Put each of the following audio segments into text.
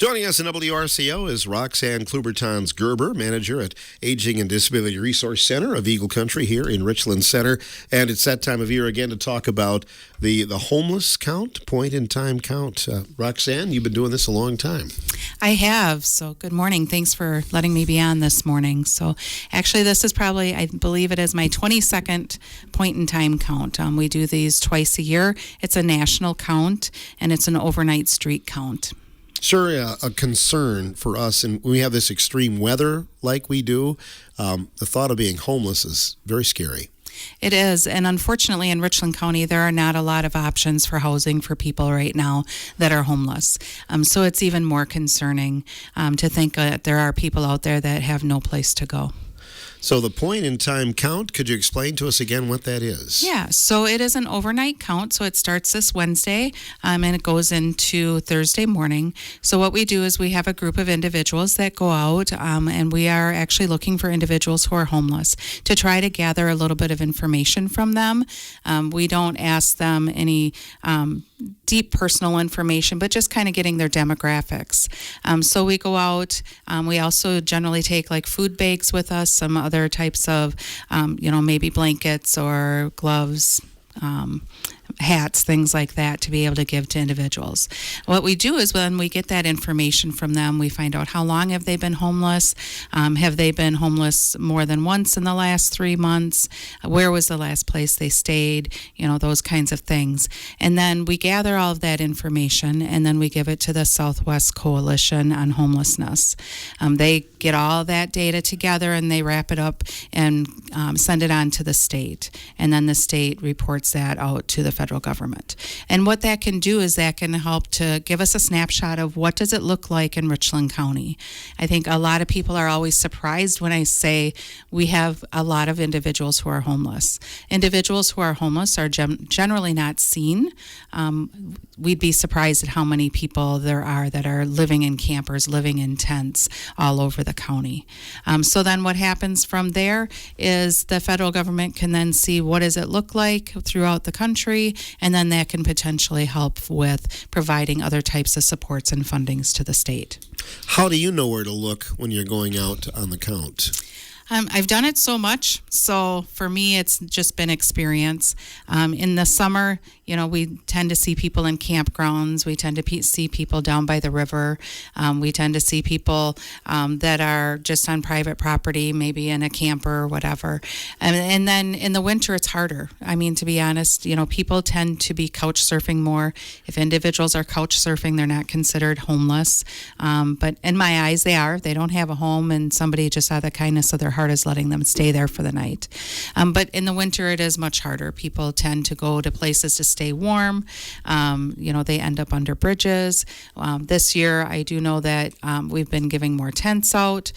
Joining us in WRCO is Roxanne Klubertons-Gerber, manager at Aging and Disability Resource Center of Eagle Country here in Richland Center. And it's that time of year again to talk about the homeless count, point-in-time count. Roxanne, you've been doing this a long time. I have. So good morning. Thanks for letting me be on this morning. So actually this is probably, I believe it is my 22nd point-in-time count. We do these twice a year. It's a national count, and it's an overnight street count. Sure, a concern for us, and when we have this extreme weather like we do, the thought of being homeless is very scary. It is, and unfortunately in Richland County there are not a lot of options for housing for people right now that are homeless. So it's even more concerning to think that there are people out there that have no place to go. So the point-in-time count, could you explain to us again what that is? Yeah, so it is an overnight count. So it starts this Wednesday and it goes into Thursday morning. So what we do is we have a group of individuals that go out and we are actually looking for individuals who are homeless to try to gather a little bit of information from them. We don't ask them any deep personal information, but just kind of getting their demographics. So we go out. We also generally take like food bags with us, some other types of, maybe blankets or gloves, hats, things like that to be able to give to individuals. What we do is when we get that information from them, we find out how long have they been homeless, have they been homeless more than once in the last 3 months, where was the last place they stayed, those kinds of things. And then we gather all of that information and then we give it to the Southwest Coalition on Homelessness. They get all that data together and they wrap it up and send it on to the state. And then the state reports that out to the federal government. And what that can do is that can help to give us a snapshot of what does it look like in Richland County. I think a lot of people are always surprised when I say we have a lot of individuals who are homeless. Individuals who are homeless are generally not seen. We'd be surprised at how many people there are that are living in campers, living in tents all over the county. So then what happens from there is the federal government can then see what does it look like throughout the country, and then that can potentially help with providing other types of supports and fundings to the state. How do you know where to look when you're going out on the count? I've done it so much, so for me it's just been experience. In the summer, we tend to see people in campgrounds. We tend to see people down by the river. We tend to see people that are just on private property, maybe in a camper or whatever. And then in the winter, it's harder. I mean, to be honest, people tend to be couch surfing more. If individuals are couch surfing, they're not considered homeless. But in my eyes, they are. They don't have a home, and somebody just out of the kindness of their heart is letting them stay there for the night. But in the winter, it is much harder. People tend to go to places to stay warm. They end up under bridges. This year, I do know that we've been giving more tents out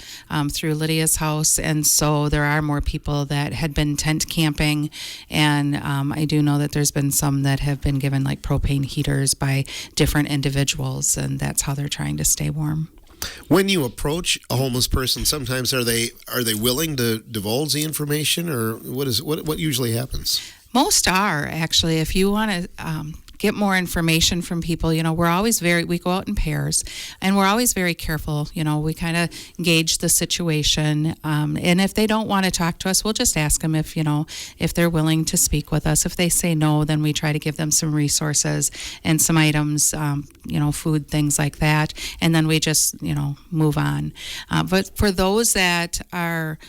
through Lydia's house, and so there are more people that had been tent camping, and I do know that there's been some that have been given like propane heaters by different individuals, and that's how they're trying to stay warm. When you approach a homeless person, sometimes are they willing to divulge the information, or what usually happens? Most are, actually. If you want to get more information from people, we go out in pairs, and we're always very careful. We kind of gauge the situation, and if they don't want to talk to us, we'll just ask them if they're willing to speak with us. If they say no, then we try to give them some resources and some items, food, things like that, and then we just, move on. But for those that are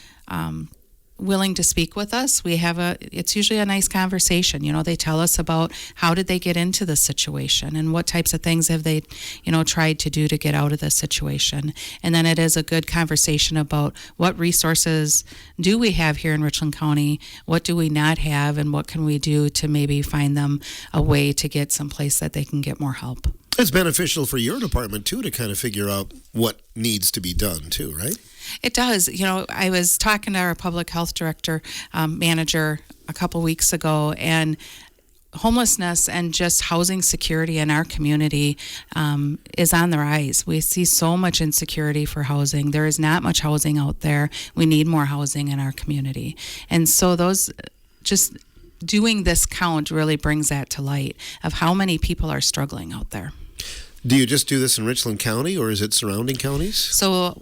willing to speak with us, it's usually a nice conversation. They tell us about how did they get into the situation and what types of things have they, tried to do to get out of the situation. And then it is a good conversation about what resources do we have here in Richland County, what do we not have, and what can we do to maybe find them a way to get someplace that they can get more help. It's beneficial for your department, too, to kind of figure out what needs to be done, too, right? It does. I was talking to our public health director, manager a couple weeks ago, and homelessness and just housing security in our community is on the rise. We see so much insecurity for housing. There is not much housing out there. We need more housing in our community. And so doing this count really brings that to light of how many people are struggling out there. Do you just do this in Richland County, or is it surrounding counties? So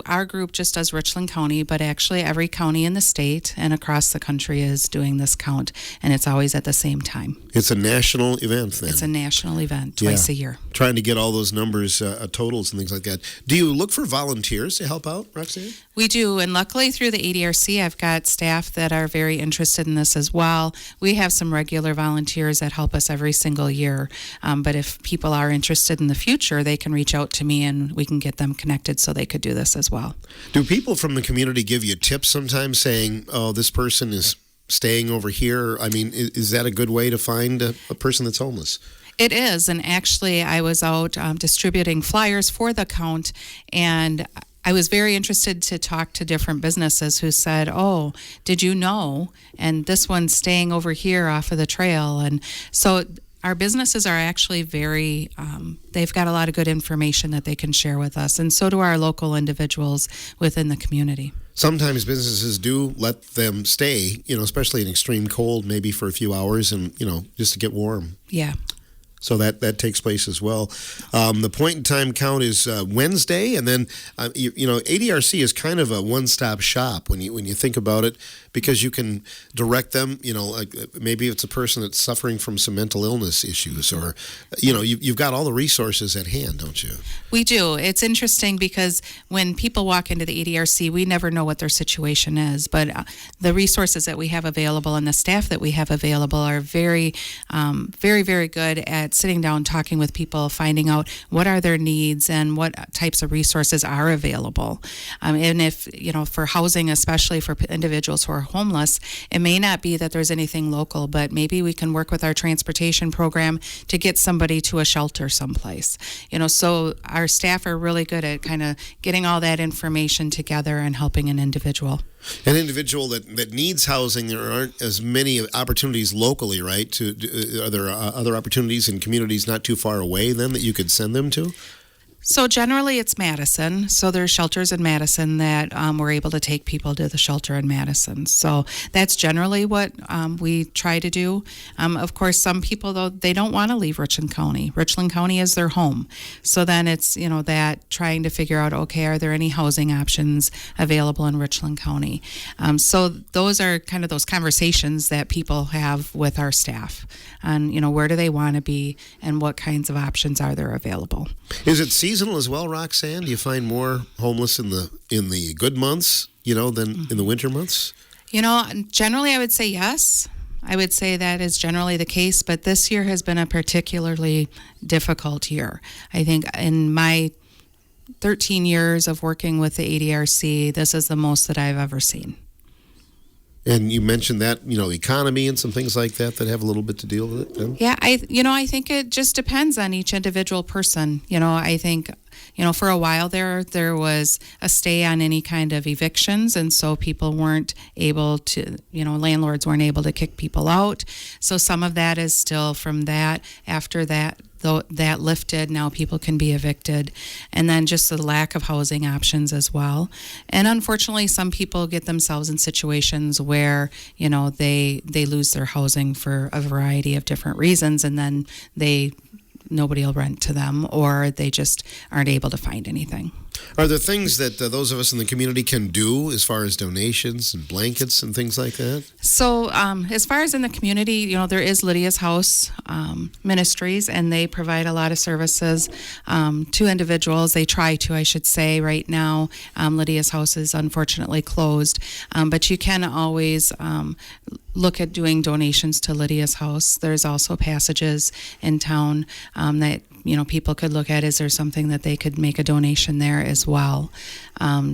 our group just does Richland County, but actually every county in the state and across the country is doing this count, and it's always at the same time. It's a national event then? It's a national event twice a year. Trying to get all those numbers, totals and things like that. Do you look for volunteers to help out, Roxanne? We do, and luckily through the ADRC, I've got staff that are very interested in this as well. We have some regular volunteers that help us every single year, but if people are interested in the future, they can reach out to me and we can get them connected so they could do this as well. Do people from the community give you tips sometimes saying, oh, this person is staying over here? I mean, is that a good way to find a person that's homeless? It is, and actually I was out distributing flyers for the count, and I was very interested to talk to different businesses who said, oh, did you know? And this one's staying over here off of the trail. And so our businesses are actually very, they've got a lot of good information that they can share with us. And so do our local individuals within the community. Sometimes businesses do let them stay, especially in extreme cold, maybe for a few hours and, just to get warm. Yeah. So that takes place as well. The point-in-time count is Wednesday, and then ADRC is kind of a one-stop shop when you think about it, because you can direct them. Like maybe it's a person that's suffering from some mental illness issues, or you've got all the resources at hand, don't you? We do. It's interesting because when people walk into the ADRC, we never know what their situation is, but the resources that we have available and the staff that we have available are very, very, very good at sitting down, talking with people, finding out what are their needs and what types of resources are available. And if, for housing, especially for individuals who are homeless, it may not be that there's anything local, but maybe we can work with our transportation program to get somebody to a shelter someplace. So our staff are really good at kind of getting all that information together and helping an individual. An individual that needs housing, there aren't as many opportunities locally, right? Are there other opportunities in communities not too far away then that you could send them to? So generally it's Madison. So there's shelters in Madison that we're able to take people to the shelter in Madison. So that's generally what we try to do. Of course, some people, though, they don't want to leave Richland County. Richland County is their home. So then it's, that trying to figure out, okay, are there any housing options available in Richland County? So those are kind of those conversations that people have with our staff on, where do they want to be and what kinds of options are there available. Is it seasonal as well, Roxanne? Do you find more homeless in the good months, than in the winter months? Generally I would say yes. I would say that is generally the case, but this year has been a particularly difficult year. I think in my 13 years of working with the ADRC, this is the most that I've ever seen. And you mentioned that, economy and some things like that have a little bit to deal with it. Then? Yeah, I think it just depends on each individual person. I think, for a while there was a stay on any kind of evictions, and so people weren't able to, landlords weren't able to kick people out. So some of that is still from that. After that, though, that lifted, now people can be evicted. And then just the lack of housing options as well. And unfortunately, some people get themselves in situations where, they lose their housing for a variety of different reasons, and then nobody will rent to them, or they just aren't able to find anything. Are there things that those of us in the community can do as far as donations and blankets and things like that? So as far as in the community, there is Lydia's House Ministries, and they provide a lot of services to individuals. They try to, I should say. Right now, Lydia's House is unfortunately closed, but you can always look at doing donations to Lydia's House. There's also passages in town that people could look at. Is there something that they could make a donation there as well?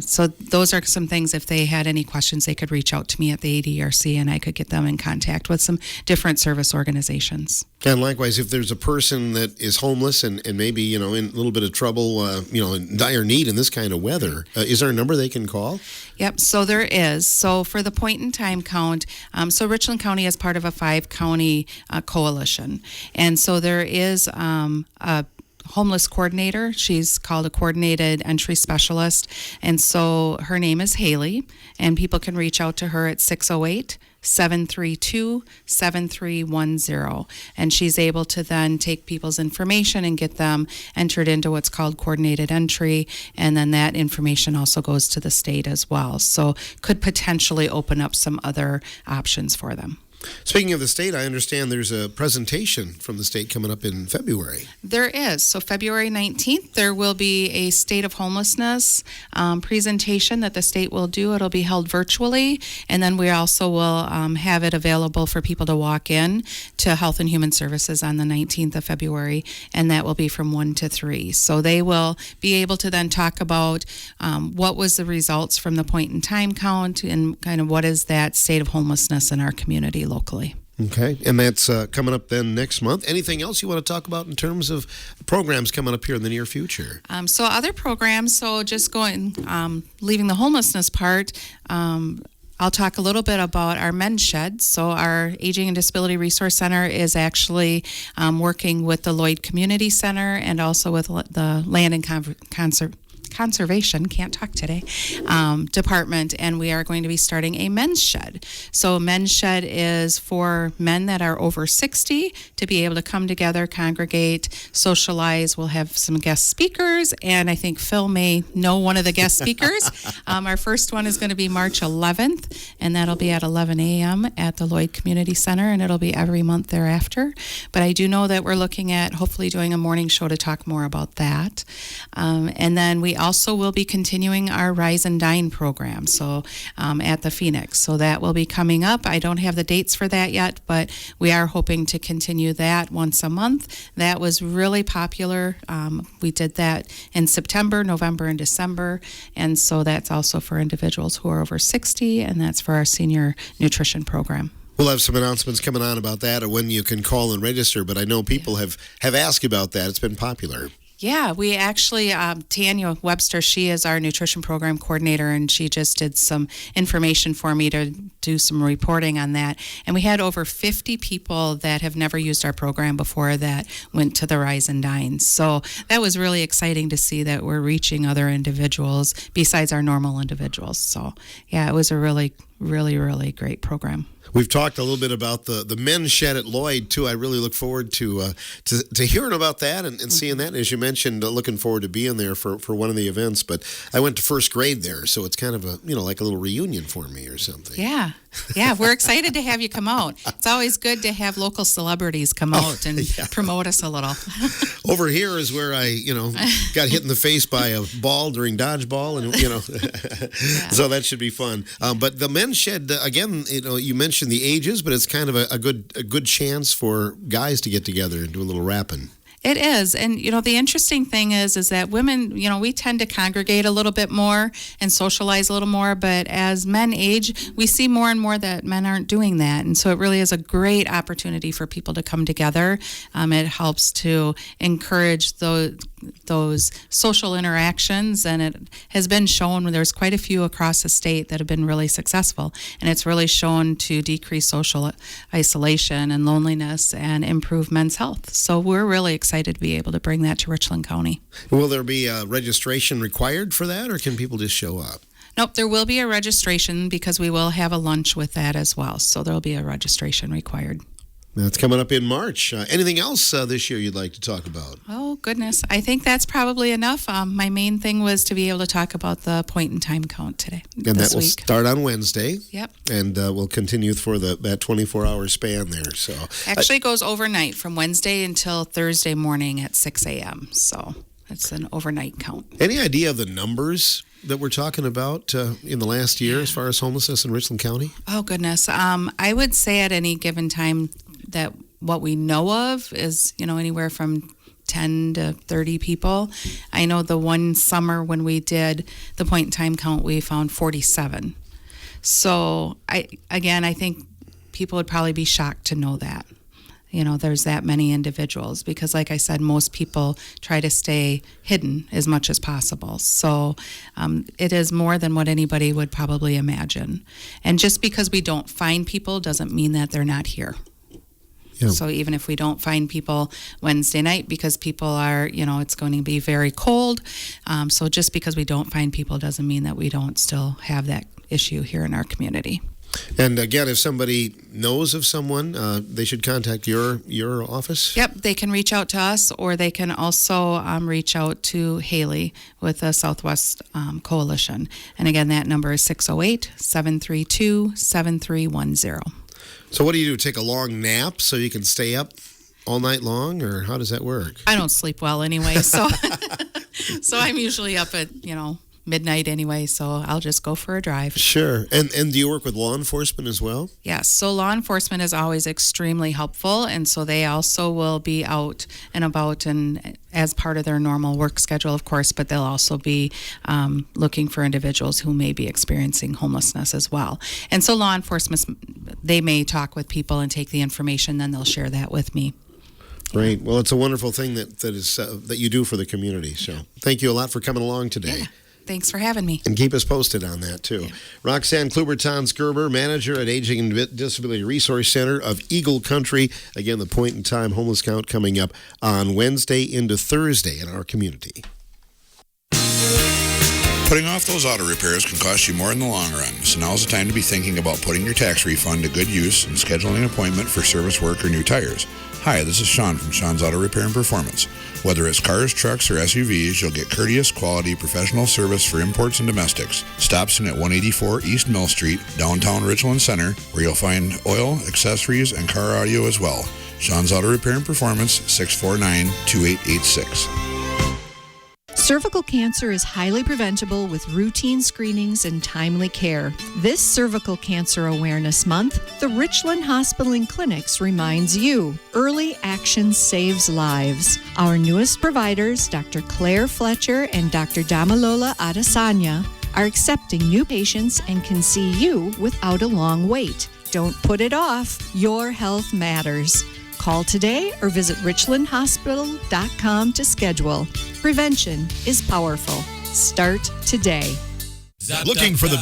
So those are some things. If they had any questions, they could reach out to me at the ADRC, and I could get them in contact with some different service organizations. And likewise, if there's a person that is homeless and maybe, in a little bit of trouble, in dire need in this kind of weather, is there a number they can call? Yep, so there is. So for the point-in-time count, so Richland County is part of a 5-county coalition. And so there is a homeless coordinator. She's called a coordinated entry specialist. And so her name is Haley, and people can reach out to her at 608-732-7310. And she's able to then take people's information and get them entered into what's called coordinated entry. And then that information also goes to the state as well. So could potentially open up some other options for them. Speaking of the state, I understand there's a presentation from the state coming up in February. There is. So February 19th, there will be a state of homelessness presentation that the state will do. It'll be held virtually. And then we also will have it available for people to walk in to Health and Human Services on the 19th of February. And that will be from 1 to 3. So they will be able to then talk about what was the results from the point in time count and kind of what is that state of homelessness in our community locally. Okay, and that's coming up then next month. Anything else you want to talk about in terms of programs coming up here in the near future? So other programs, so just leaving the homelessness part, I'll talk a little bit about our men's shed. So our Aging and Disability Resource Center is actually working with the Lloyd Community Center and also with the Land and Conservation, can't talk today, department, and we are going to be starting a men's shed. So a men's shed is for men that are over 60 to be able to come together, congregate, socialize. We'll have some guest speakers, and I think Phil may know one of the guest speakers. Our first one is going to be March 11th, and that'll be at 11 a.m. at the Lloyd Community Center, and it'll be every month thereafter. But I do know that we're looking at hopefully doing a morning show to talk more about that. And then we also will be continuing our Rise and Dine program, so at the Phoenix. So that will be coming up. I don't have the dates for that yet, but we are hoping to continue that once a month. That was really popular. We did that in September, November, and December, and so that's also for individuals who are over 60, and that's for our senior nutrition program. We'll have some announcements coming on about that or when you can call and register, but I know people have asked about that. It's been popular. Yeah, we actually, Tanya Webster, she is our nutrition program coordinator, and she just did some information for me to do some reporting on that. And we had over 50 people that have never used our program before that went to the Rise and Dine. So that was really exciting to see that we're reaching other individuals besides our normal individuals. So yeah, it was a really great program. We've talked a little bit about the men's shed at Lloyd, too. I really look forward to hearing about that and seeing that. And as you mentioned, looking forward to being there for one of the events. But I went to first grade there, so it's kind of like a little reunion for me or something. Yeah, we're excited to have you come out. It's always good to have local celebrities come out and promote us a little. Over here is where I, got hit in the face by a ball during dodgeball, and so that should be fun. But the men's shed, again, you mentioned the ages, but it's kind of a good chance for guys to get together and do a little rapping. It is. And, the interesting thing is that women, we tend to congregate a little bit more and socialize a little more. But as men age, we see more and more that men aren't doing that. And so it really is a great opportunity for people to come together. It helps to encourage those social interactions. And it has been shown there's quite a few across the state that have been really successful. And it's really shown to decrease social isolation and loneliness and improve men's health. So we're really excited to be able to bring that to Richland County. Will there be a registration required for that, or can people just show up? Nope, there will be a registration because we will have a lunch with that as well. So there will be a registration required. That's coming up in March. Anything else this year you'd like to talk about? Oh, goodness. I think that's probably enough. My main thing was to be able to talk about the point in time count today. And that will start on Wednesday. Yep. And we'll continue for that 24-hour span there. So actually, it goes overnight from Wednesday until Thursday morning at 6 a.m. So it's an overnight count. Any idea of the numbers that we're talking about in the last year as far as homelessness in Richland County? Oh, goodness. I would say at any given time that what we know of is, anywhere from 10 to 30 people. I know the one summer when we did the point in time count, we found 47. So I think people would probably be shocked to know that. There's that many individuals because, like I said, most people try to stay hidden as much as possible. So it is more than what anybody would probably imagine. And just because we don't find people doesn't mean that they're not here. Yeah. So even if we don't find people Wednesday night, because people are, it's going to be very cold. So just because we don't find people doesn't mean that we don't still have that issue here in our community. And again, if somebody knows of someone, they should contact your office? Yep, they can reach out to us, or they can also reach out to Haley with the Southwest Coalition. And again, that number is 608-732-7310. So what do? Take a long nap so you can stay up all night long, or how does that work? I don't sleep well anyway, so so I'm usually up at, midnight anyway, so I'll just go for a drive. Sure. And do you work with law enforcement as well? Yes. So law enforcement is always extremely helpful, and so they also will be out and about and as part of their normal work schedule, of course, but they'll also be looking for individuals who may be experiencing homelessness as well. And so law enforcement, they may talk with people and take the information, then they'll share that with me. Great. Well, it's a wonderful thing that you do for the community. So thank you a lot for coming along today. Yeah. Thanks for having me. And keep us posted on that, too. Yeah. Roxanne Kluber-Tans-Gerber, manager at Aging and Disability Resource Center of Eagle Country. Again, the point-in-time homeless count coming up on Wednesday into Thursday in our community. Putting off those auto repairs can cost you more in the long run, so now's the time to be thinking about putting your tax refund to good use and scheduling an appointment for service work or new tires. Hi, this is Sean from Sean's Auto Repair and Performance. Whether it's cars, trucks, or SUVs, you'll get courteous, quality, professional service for imports and domestics. Stops in at 184 East Mill Street, downtown Richland Center, where you'll find oil, accessories, and car audio as well. Sean's Auto Repair and Performance, 649-2886. Cervical cancer is highly preventable with routine screenings and timely care. This Cervical Cancer Awareness Month, the Richland Hospital and Clinics reminds you, early action saves lives. Our newest providers, Dr. Claire Fletcher and Dr. Damalola Adesanya, are accepting new patients and can see you without a long wait. Don't put it off. Your health matters. Call today or visit richlandhospital.com to schedule. Prevention is powerful. Start today. Looking for the